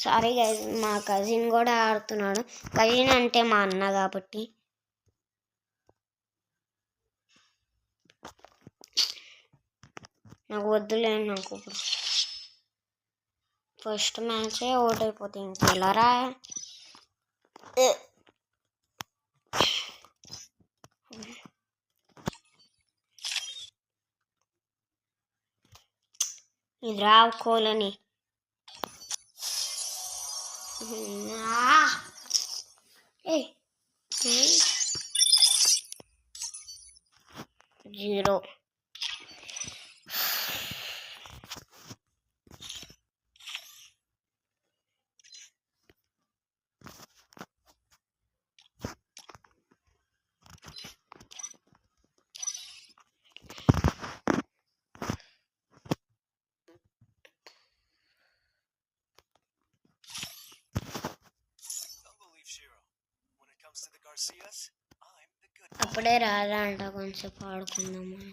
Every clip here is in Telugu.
సారీ గైస్, మా కజిన్ కూడా ఆడుతున్నాడు. కజిన్ అంటే మా అన్న కాబట్టి. నాకు వద్దులే, నాకు ఇప్పుడు ఫస్ట్ మ్యాచే అవుట్ అయిపోతే ఇంకెలారా. ఇది రావు కోలని. 0. అప్పుడే రాదా అంట, కొంచెం ఆడుకుందాం మనం.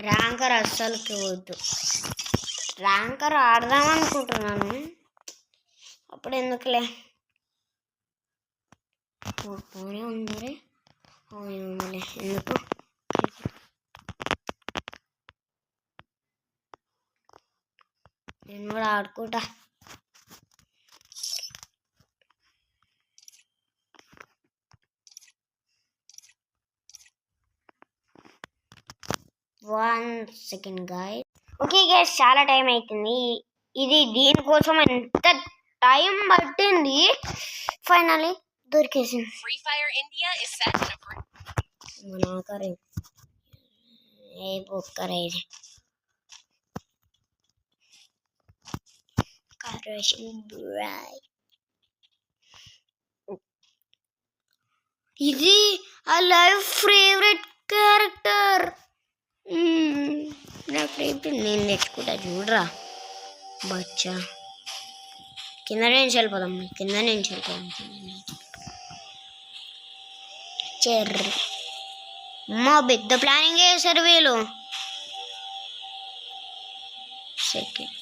ర్యాంకర్ అస్సలుకి వద్దు. ర్యాంకర్ ఆడదాం అనుకుంటున్నాను, అప్పుడు ఎందుకులే. పోనే ఉందరే, ఉందిలే, ఎందుకు. నేను కూడా ఆడుకుంటా. One second guy. Okay guys, చాలా టైం అవుతుంది. ఇది దీనికోసం ఎంత టైం పట్టింది, ఫైనల్లీ దొరికేసింది. నాకరే ఏ బొక్కరే ఇది. ఇది ఆ లైవ్ ఫేవరెట్ క్యారెక్టర్. నా ఫేవరెట్. నేను తెచ్చుకుంటా, చూడరా బచ్చా. కింద నుంచి వెళ్ళిపోదాం. చెర్రీ మా పెద్ద ప్లానింగ్ చేశారు వీళ్ళు. సెకండ్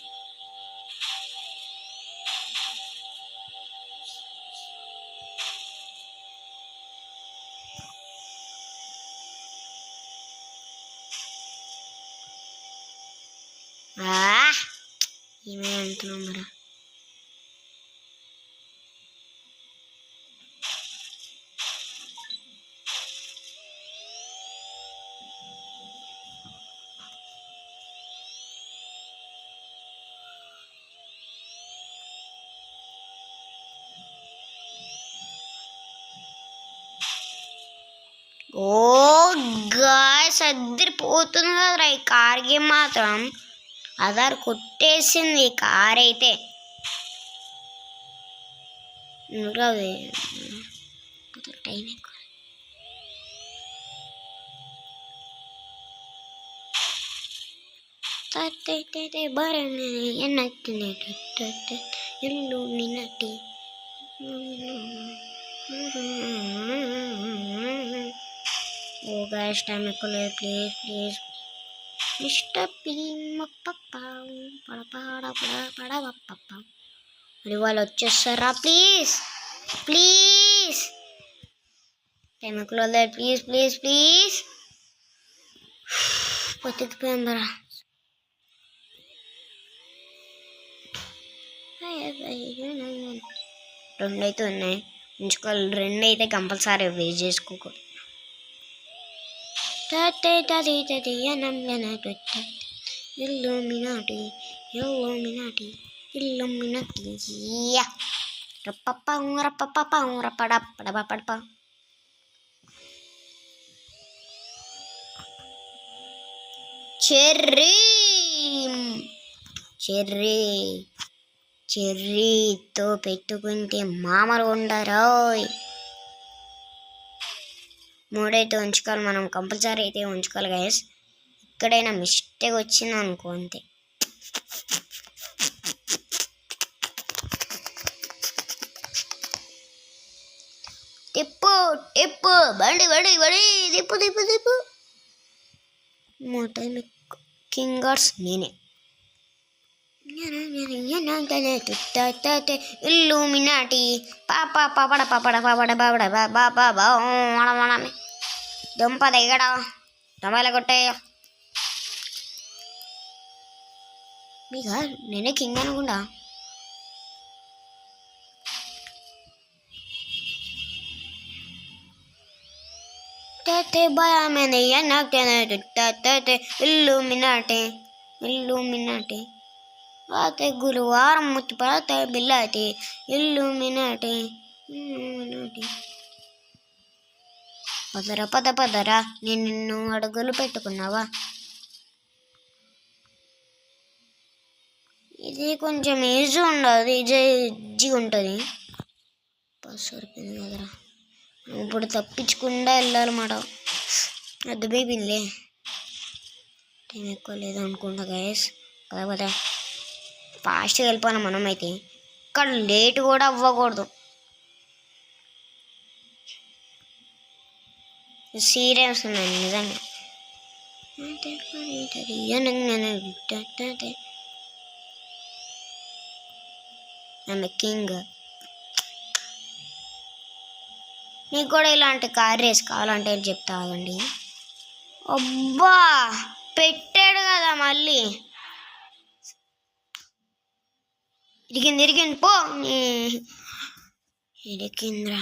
ఏమే అంటున్నాం మరా. ఓ గాయ్స్, అద్దరిపోతుంది కదరా ఈ కార్ గేమ్ మాత్రం. ఆధార్ కొట్టేసింది కార్ అయితే. టైం ఎక్కువ. ఇల్లుమినాటి. ఓ గాయ్స్, టైం ఎక్కువ లేదు, ప్లీజ్. మిస్టర్ మరి వాళ్ళు వచ్చేస్తారా? ప్లీజ్ టైం ఎక్కువ లేదు, ప్లీజ్. బతికిపోయిందరా. 2 అయితే ఉన్నాయి, ఉంచుకోవాలి. 2 అయితే కంపల్సరీ వేస్ట్ చేసుకోకూడదు. ఇల్లుమినాటి. చెర్రీతో పెట్టుకుంటే మామూలు ఉండరోయ్. 3 అయితే ఉంచుకోవాలి మనం, కంపల్సరీ అయితే ఉంచుకోవాలి గైస్. ఎక్కడైనా మిస్టేక్ వచ్చింది అనుకో అంతే. తిప్పు తిప్పు బండి బండి బండి తిప్పు తిప్పు తిప్పు. మొత్తం కింగర్స్ నేనే. ఇల్లుమినాటి పాప పాపడ పాపడ పాపడ పాపడ బాబా బాడమని దుంప దగ్గర టమాల కొట్టే. మీకు నేనే కింగ్ అనుకుంటా. ఇల్లుమినాటి ఇల్లుమినాటి అయితే గురువారం ముచ్చి పడతాయి బిల్లాటి. ఇల్లుమినాటి ఇల్లుమినాటి పదరా పద పదరా నేను నిన్ను అడుగులు పెట్టుకున్నావా. ఇది కొంచెం ఈజీ ఉండదు, ఈజీగా ఉంటుంది. సరిపోయింది కదరా. ఇప్పుడు తప్పించకుండా వెళ్ళాలన్నమాట. అది బేబీలే టైం ఎక్కువ లేదు అనుకుంటా గైస్. పద పద ఫాస్ట్గా వెళ్ళిపోయినా మనం. అయితే ఇక్కడ లేట్ కూడా అవ్వకూడదు. సీరియస్ ఉన్నాను నిజంగా. ఆమె కింగ్. నీకు కూడా ఇలాంటి కార్ రేస్ కావాలంటే చెప్తా ఆగండి. అబ్బా పెట్టాడు కదా మళ్ళీ. ఇరిగింది పో. ఇరికింద్రా.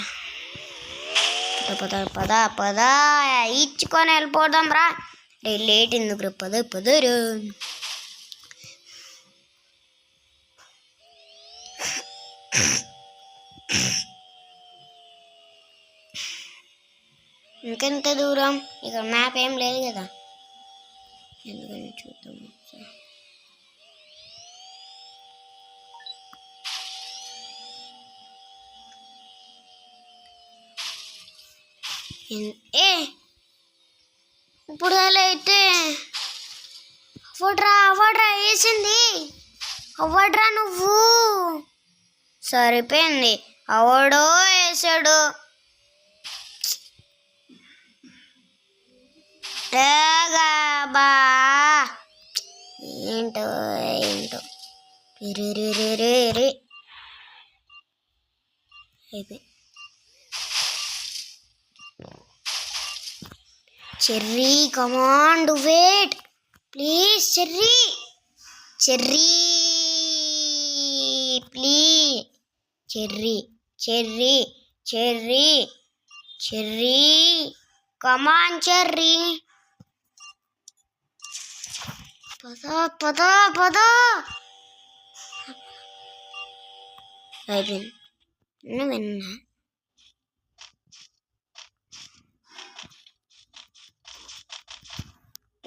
పద పద పద ఇచ్చుకొని వెళ్ళిపోదాం రా. లేట్ ఎందుకు రా. పద పదరు. ఇంకెంత దూరం? ఇక్కడ మ్యాప్ ఏం లేదు కదా, ఎందుకని చూద్దాం. ఇప్పుడు అలా అయితే అవడ్రా వేసింది. అవడ్రా నువ్వు. సరిపోయింది. అవడో వేసాడు. బా ఏంటో ఏంటో రే అయిపోయి. Cherry command wait please. Cherry please. Cherry come on Cherry. పద అయిపోయింది. విన్నా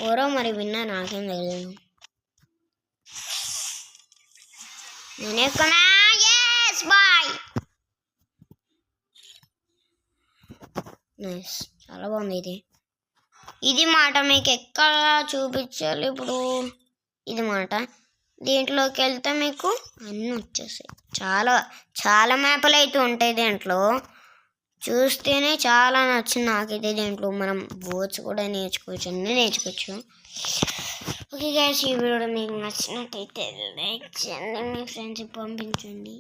ఎవరో మరి విన్నా, నాకేం తెలియదు. నేనే కొనా. yes bye. నైస్, చాలా బాగుంది. ఇది మాట మీకు ఎక్కడ చూపించాలి ఇప్పుడు. ఇది మాట దీంట్లోకి వెళ్తే మీకు అన్నీ వచ్చేసాయి. చాలా మ్యాప్లు అయితే ఉంటాయి దీంట్లో. చూస్తేనే చాలా నచ్చింది నాకైతే. దీంట్లో మనం బోట్స్ కూడా నేర్చుకోవచ్చు, అన్నీ నేర్చుకోవచ్చు. ఓకే గైస్, ఈ వీడియో మీకు నచ్చినట్టయితే లైక్ చేయండి, మీ ఫ్రెండ్స్కి పంపించండి.